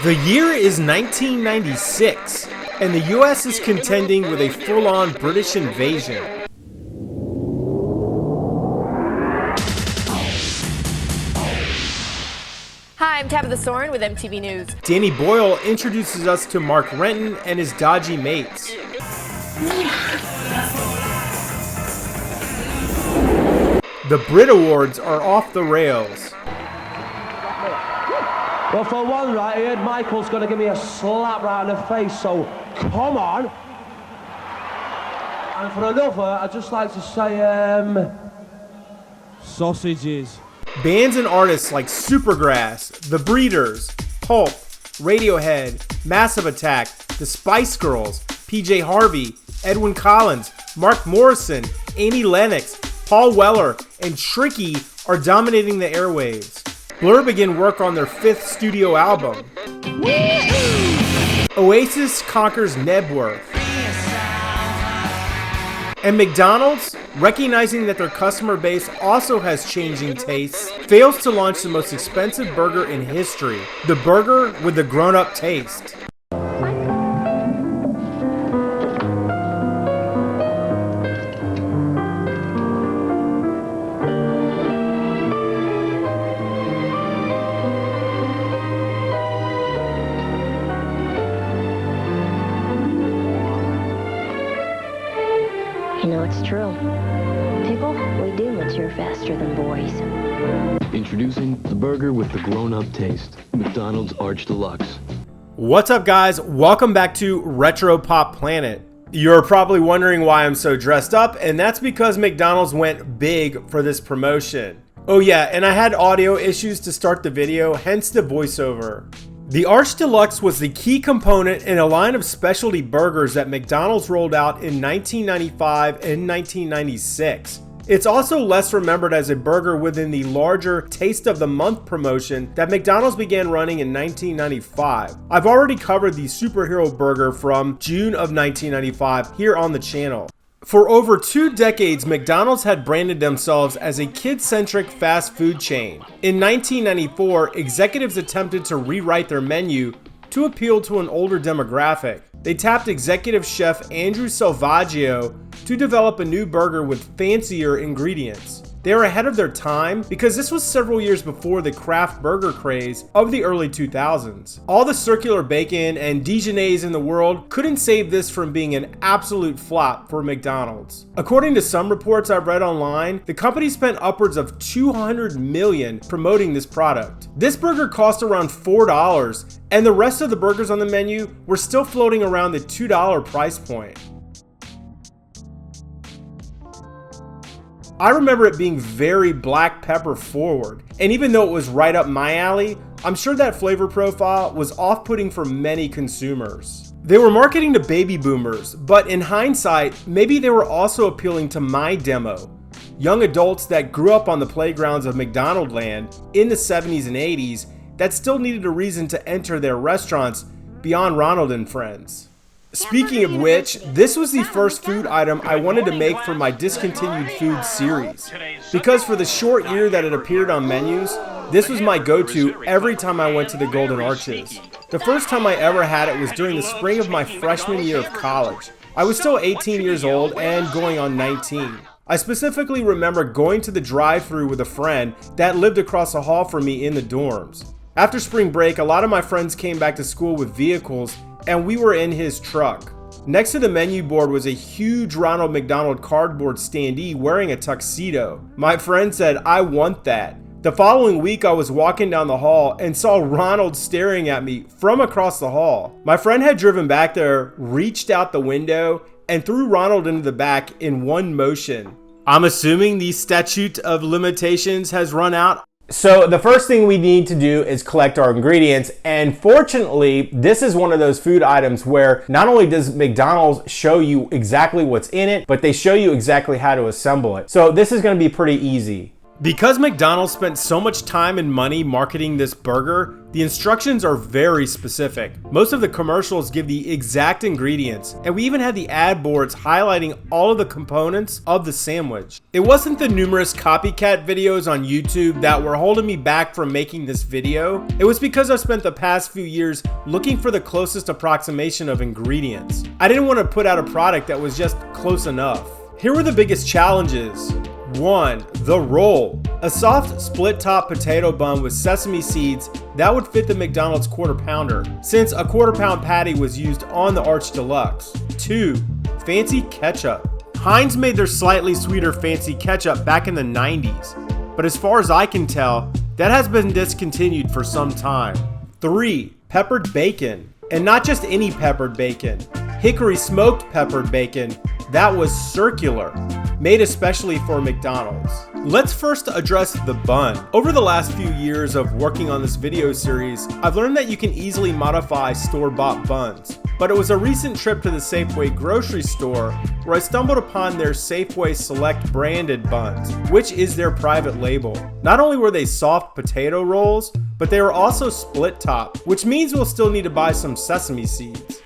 The year is 1996, and the US is contending with a full-on British invasion. Hi, I'm Tabitha Soren with MTV News. Danny Boyle introduces us to Mark Renton and his dodgy mates. The Brit Awards are off the rails. Well, for one, right here, Michael's going to give me a slap right in the face, so come on. And for another, I'd just like to say, sausages. Bands and artists like Supergrass, The Breeders, Pulp, Radiohead, Massive Attack, The Spice Girls, PJ Harvey, Edwyn Collins, Mark Morrison, Annie Lennox, Paul Weller, and Tricky are dominating the airwaves. Blur begin work on their 5th studio album. Oasis conquers Nebworth. And McDonald's, recognizing that their customer base also has changing tastes, fails to launch the most expensive burger in history, the burger with the grown-up taste. You know, it's true. Pickle, we do mature faster than boys. Introducing the burger with the grown-up taste. McDonald's Arch Deluxe. What's up, guys? Welcome back to Retro Pop Planet. You're probably wondering why I'm so dressed up, and that's because McDonald's went big for this promotion. Oh yeah, and I had audio issues to start the video, hence the voiceover. The Arch Deluxe was the key component in a line of specialty burgers that McDonald's rolled out in 1995 and 1996. It's also less remembered as a burger within the larger Taste of the Month promotion that McDonald's began running in 1995. I've already covered the superhero burger from June of 1995 here on the channel. For over 2 decades, McDonald's had branded themselves as a kid-centric fast food chain. In 1994, executives attempted to rewrite their menu to appeal to an older demographic. They tapped executive chef Andrew Salvaggio to develop a new burger with fancier ingredients. They were ahead of their time because this was several years before the craft burger craze of the early 2000s. All the circular bacon and Dijonnaise in the world couldn't save this from being an absolute flop for McDonald's. According to some reports I've read online, the company spent upwards of $200 million promoting this product. This burger cost around $4, and the rest of the burgers on the menu were still floating around the $2 price point. I remember it being very black pepper forward, and even though it was right up my alley, I'm sure that flavor profile was off-putting for many consumers. They were marketing to baby boomers, but in hindsight, maybe they were also appealing to my demo, young adults that grew up on the playgrounds of McDonald land in the 70s and 80s that still needed a reason to enter their restaurants beyond Ronald and Friends. Speaking of which, this was the first food item I wanted to make for my discontinued food series. Because for the short year that it appeared on menus, this was my go-to every time I went to the Golden Arches. The first time I ever had it was during the spring of my freshman year of college. I was still 18 years old and going on 19. I specifically remember going to the drive-thru with a friend that lived across the hall from me in the dorms. After spring break, a lot of my friends came back to school with vehicles, and we were in his truck. Next to the menu board was a huge Ronald McDonald cardboard standee wearing a tuxedo. My friend said, "I want that." The following week, I was walking down the hall and saw Ronald staring at me from across the hall. My friend had driven back there, reached out the window, and threw Ronald into the back in one motion. I'm assuming the statute of limitations has run out. So the first thing we need to do is collect our ingredients, and fortunately this is one of those food items where not only does McDonald's show you exactly what's in it, but they show you exactly how to assemble it. So this is going to be pretty easy. Because McDonald's spent so much time and money marketing this burger, the instructions are very specific. Most of the commercials give the exact ingredients, and we even had the ad boards highlighting all of the components of the sandwich. It wasn't the numerous copycat videos on YouTube that were holding me back from making this video. It was because I've spent the past few years looking for the closest approximation of ingredients. I didn't want to put out a product that was just close enough. Here were the biggest challenges. 1. The roll. A soft split-top potato bun with sesame seeds that would fit the McDonald's quarter pounder, since a quarter-pound patty was used on the Arch Deluxe. 2. Fancy ketchup. Heinz made their slightly sweeter fancy ketchup back in the 90s, but as far as I can tell, that has been discontinued for some time. 3. Peppered bacon. And not just any peppered bacon. Hickory smoked peppered bacon that was circular, made especially for McDonald's. Let's first address the bun. Over the last few years of working on this video series, I've learned that you can easily modify store-bought buns. But it was a recent trip to the Safeway grocery store where I stumbled upon their Safeway Select branded buns, which is their private label. Not only were they soft potato rolls, but they were also split top, which means we'll still need to buy some sesame seeds.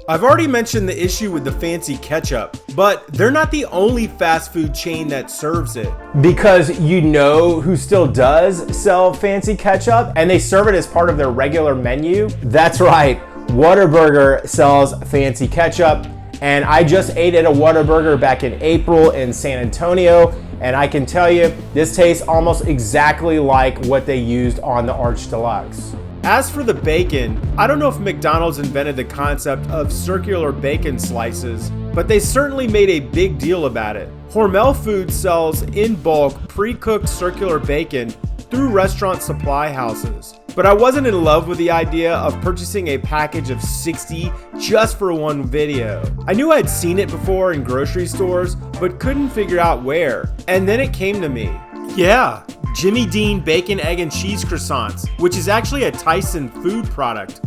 I've already mentioned the issue with the fancy ketchup, but they're not the only fast food chain that serves it. Because you know who still does sell fancy ketchup, and they serve it as part of their regular menu? That's right, Whataburger sells fancy ketchup, and I just ate at a Whataburger back in April in San Antonio, and I can tell you, this tastes almost exactly like what they used on the Arch Deluxe. As for the bacon, I don't know if McDonald's invented the concept of circular bacon slices, but they certainly made a big deal about it. Hormel Foods sells in bulk pre-cooked circular bacon through restaurant supply houses. But I wasn't in love with the idea of purchasing a package of 60 just for one video. I knew I'd seen it before in grocery stores, but couldn't figure out where. And then it came to me. Yeah, Jimmy Dean bacon, egg, and cheese croissants, which is actually a Tyson food product.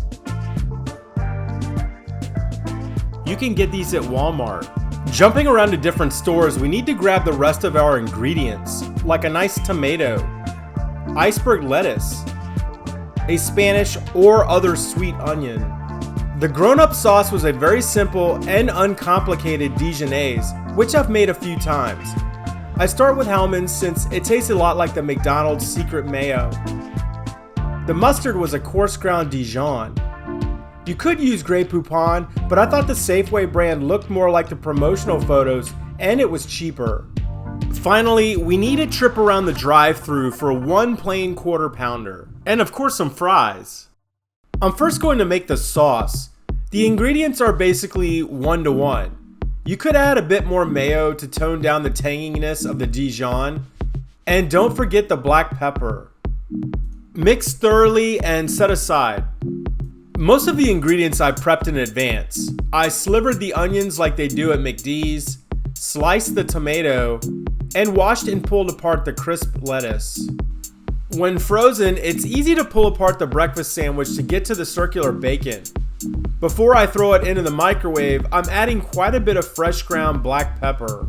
You can get these at Walmart. Jumping around to different stores, we need to grab the rest of our ingredients, like a nice tomato, iceberg lettuce, a Spanish or other sweet onion. The grown-up sauce was a very simple and uncomplicated Dijonnaise, which I've made a few times. I start with Hellmann's since it tastes a lot like the McDonald's secret mayo. The mustard was a coarse ground Dijon. You could use Grey Poupon, but I thought the Safeway brand looked more like the promotional photos and it was cheaper. Finally, we need a trip around the drive-thru for one plain quarter pounder. And of course some fries. I'm first going to make the sauce. The ingredients are basically 1-to-1. You could add a bit more mayo to tone down the tanginess of the Dijon. And don't forget the black pepper. Mix thoroughly and set aside. Most of the ingredients I prepped in advance. I slivered the onions like they do at McD's, sliced the tomato, and washed and pulled apart the crisp lettuce. When frozen, it's easy to pull apart the breakfast sandwich to get to the circular bacon. Before I throw it into the microwave, I'm adding quite a bit of fresh ground black pepper.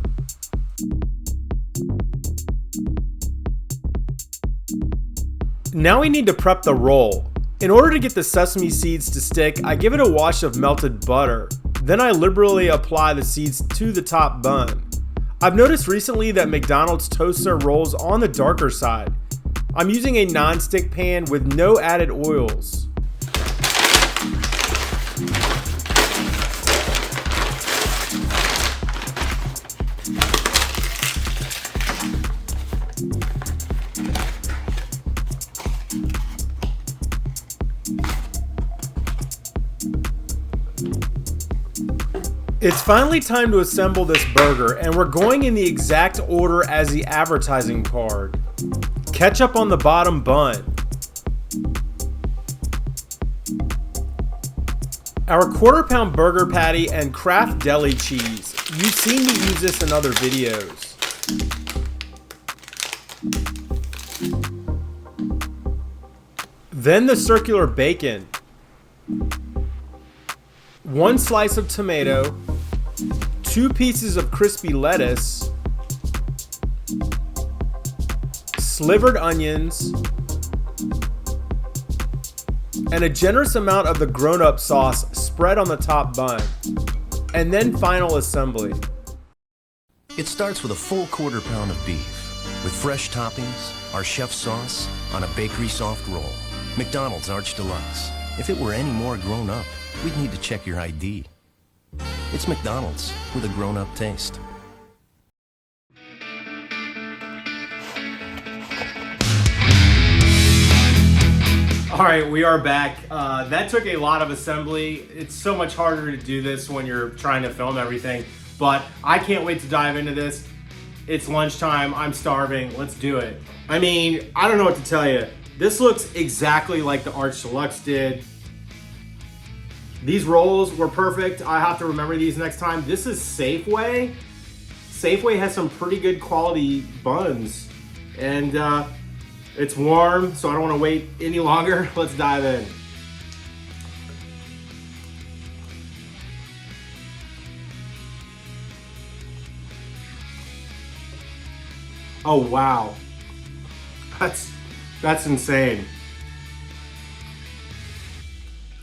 Now we need to prep the roll. In order to get the sesame seeds to stick, I give it a wash of melted butter. Then I liberally apply the seeds to the top bun. I've noticed recently that McDonald's toasts their rolls on the darker side. I'm using a non-stick pan with no added oils. It's finally time to assemble this burger, and we're going in the exact order as the advertising card. Ketchup on the bottom bun. Our quarter-pound burger patty and Kraft deli cheese. You've seen me use this in other videos. Then the circular bacon. 1 slice of tomato, 2 pieces of crispy lettuce, slivered onions, and a generous amount of the grown-up sauce spread on the top bun. And then final assembly. It starts with a full quarter pound of beef, with fresh toppings, our chef sauce, on a bakery soft roll. McDonald's Arch Deluxe. If it were any more grown up, we'd need to check your ID. It's McDonald's with a grown-up taste. All right, we are back. That took a lot of assembly. It's so much harder to do this when you're trying to film everything, but I can't wait to dive into this. It's lunchtime, I'm starving, let's do it. I mean, I don't know what to tell you. This looks exactly like the Arch Deluxe did. These rolls were perfect. I have to remember these next time. This is Safeway. Safeway has some pretty good quality buns, and it's warm, so I don't want to wait any longer. Let's dive in. Oh wow, that's insane.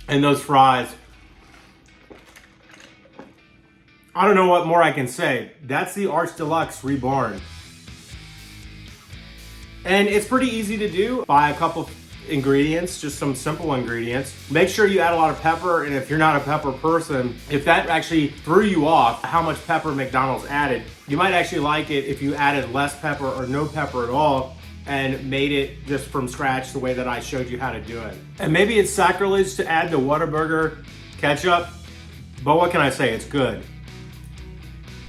And those fries. I don't know what more I can say. That's the Arch Deluxe reborn. And it's pretty easy to do. Buy a couple ingredients, just some simple ingredients. Make sure you add a lot of pepper, and if you're not a pepper person, if that actually threw you off how much pepper McDonald's added, you might actually like it if you added less pepper or no pepper at all and made it just from scratch the way that I showed you how to do it. And maybe it's sacrilege to add the Whataburger ketchup, but what can I say? It's good.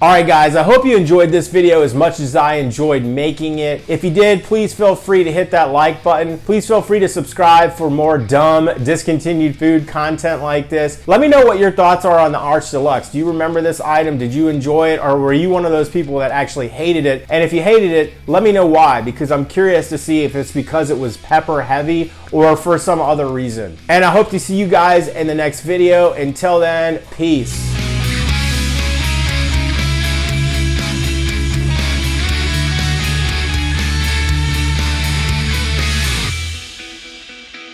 Alright guys, I hope you enjoyed this video as much as I enjoyed making it. If you did, please feel free to hit that like button. Please feel free to subscribe for more dumb, discontinued food content like this. Let me know what your thoughts are on the Arch Deluxe. Do you remember this item? Did you enjoy it? Or were you one of those people that actually hated it? And if you hated it, let me know why, because I'm curious to see if it's because it was pepper heavy or for some other reason. And I hope to see you guys in the next video. Until then, peace.